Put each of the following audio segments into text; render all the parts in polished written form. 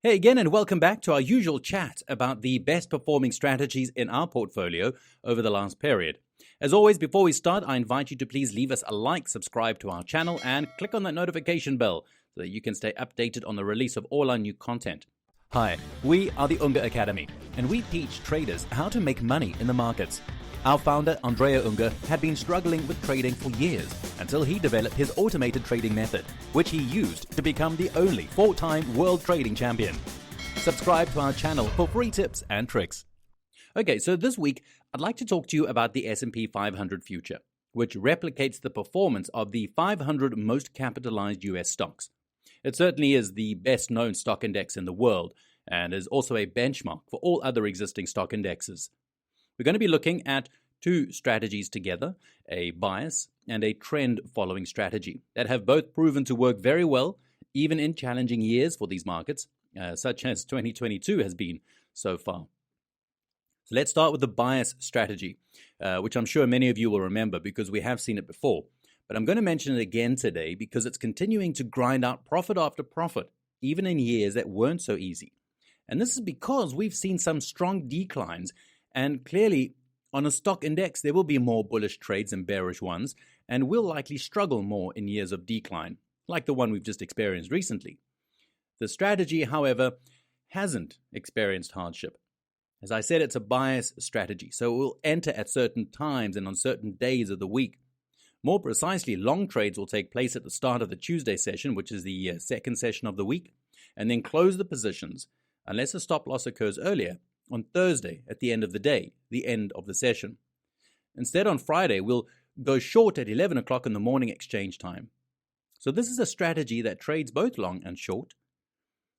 Hey again, and welcome back to our usual chat about the best performing strategies in our portfolio over the last period. As always, before we start, I invite you to please leave us a like, subscribe to our channel, and click on that notification bell so that you can stay updated on the release of all our new content. Hi, we are the Unger Academy, and we teach traders how to make money in the markets. Our founder, Andrea Unger, had been struggling with trading for years until he developed his automated trading method, which he used to become the only 4-time world trading champion. Subscribe to our channel for free tips and tricks. Okay, so this week, I'd like to talk to you about the S&P 500 future, which replicates the performance of the 500 most capitalized US stocks. It certainly is the best-known stock index in the world and is also a benchmark for all other existing stock indexes. We're going to be looking at two strategies together, a bias and a trend-following strategy that have both proven to work very well, even in challenging years for these markets, such as 2022 has been so far. So let's start with the bias strategy, which I'm sure many of you will remember because we have seen it before. But I'm going to mention it again today because it's continuing to grind out profit after profit, even in years that weren't so easy. And this is because we've seen some strong declines. And clearly, on a stock index, there will be more bullish trades than bearish ones, and will likely struggle more in years of decline, like the one we've just experienced recently. The strategy, however, hasn't experienced hardship. As I said, it's a bias strategy, so it will enter at certain times and on certain days of the week. More precisely, long trades will take place at the start of the Tuesday session, which is the second session of the week, and then close the positions, unless a stop loss occurs earlier, on Thursday at the end of the day, the end of the session. Instead, on Friday, we'll go short at 11 o'clock in the morning exchange time. So this is a strategy that trades both long and short.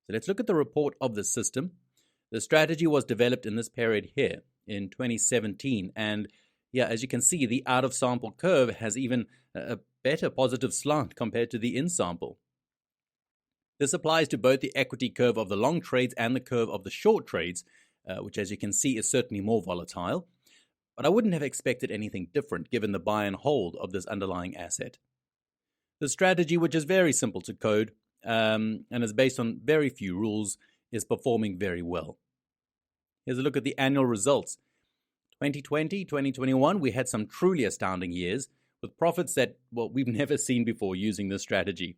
So let's look at the report of the system. The strategy was developed in this period here in 2017. And yeah, as you can see, the out-of-sample curve has even a better positive slant compared to the in-sample. This applies to both the equity curve of the long trades and the curve of the short trades, which, as you can see, is certainly more volatile. But I wouldn't have expected anything different given the buy and hold of this underlying asset. The strategy, which is very simple to code and is based on very few rules, is performing very well. Here's a look at the annual results. 2020, 2021, we had some truly astounding years with profits that, well, we've never seen before using this strategy.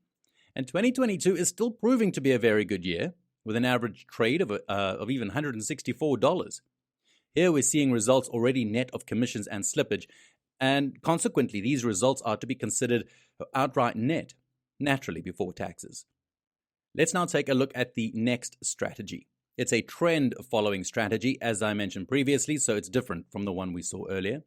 And 2022 is still proving to be a very good year, with an average trade of even $164. Here we're seeing results already net of commissions and slippage, and consequently these results are to be considered outright net, naturally before taxes. Let's now take a look at the next strategy. It's a trend-following strategy, as I mentioned previously, so it's different from the one we saw earlier.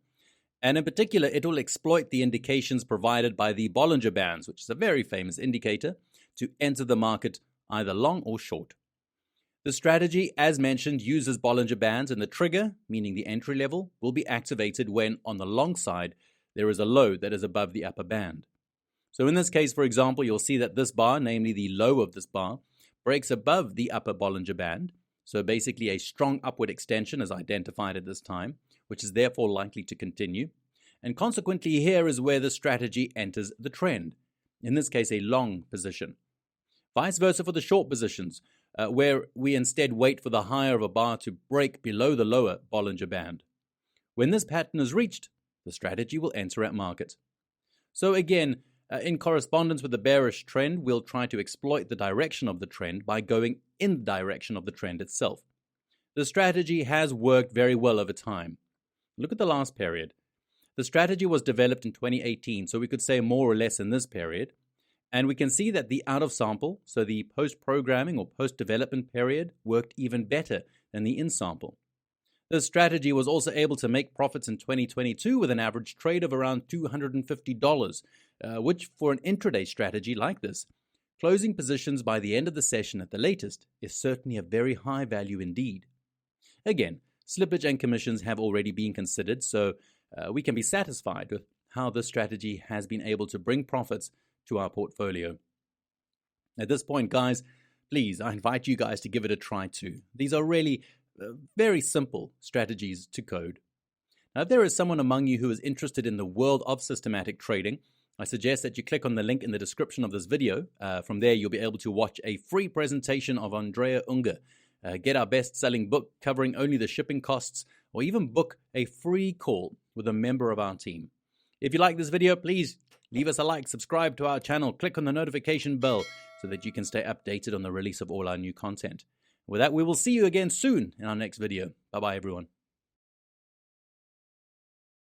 And in particular, it will exploit the indications provided by the Bollinger Bands, which is a very famous indicator, to enter the market either long or short. The strategy, as mentioned, uses Bollinger Bands, and the trigger, meaning the entry level, will be activated when, on the long side, there is a low that is above the upper band. So in this case, for example, you'll see that this bar, namely the low of this bar, breaks above the upper Bollinger Band, so basically a strong upward extension is identified at this time, which is therefore likely to continue. And consequently, here is where the strategy enters the trend, in this case a long position. Vice versa for the short positions, where we instead wait for the higher of a bar to break below the lower Bollinger Band. When this pattern is reached, the strategy will enter at market. So again, in correspondence with the bearish trend, we'll try to exploit the direction of the trend by going in the direction of the trend itself. The strategy has worked very well over time. Look at the last period. The strategy was developed in 2018, so we could say more or less in this period. And we can see that the out-of-sample, so the post-programming or post-development period, worked even better than the in-sample. This strategy was also able to make profits in 2022 with an average trade of around $250, which for an intraday strategy like this, closing positions by the end of the session at the latest is certainly a very high value indeed. Again, slippage and commissions have already been considered, so we can be satisfied with how this strategy has been able to bring profits to our portfolio. At this point, guys, please, I invite you guys to give it a try too. These are really very simple strategies to code. Now, if there is someone among you who is interested in the world of systematic trading, I suggest that you click on the link in the description of this video. From there, you'll be able to watch a free presentation of Andrea Unger, get our best-selling book covering only the shipping costs, or even book a free call with a member of our team. If you like this video, please leave us a like, subscribe to our channel, click on the notification bell so that you can stay updated on the release of all our new content. With that, we will see you again soon in our next video. Bye-bye, everyone.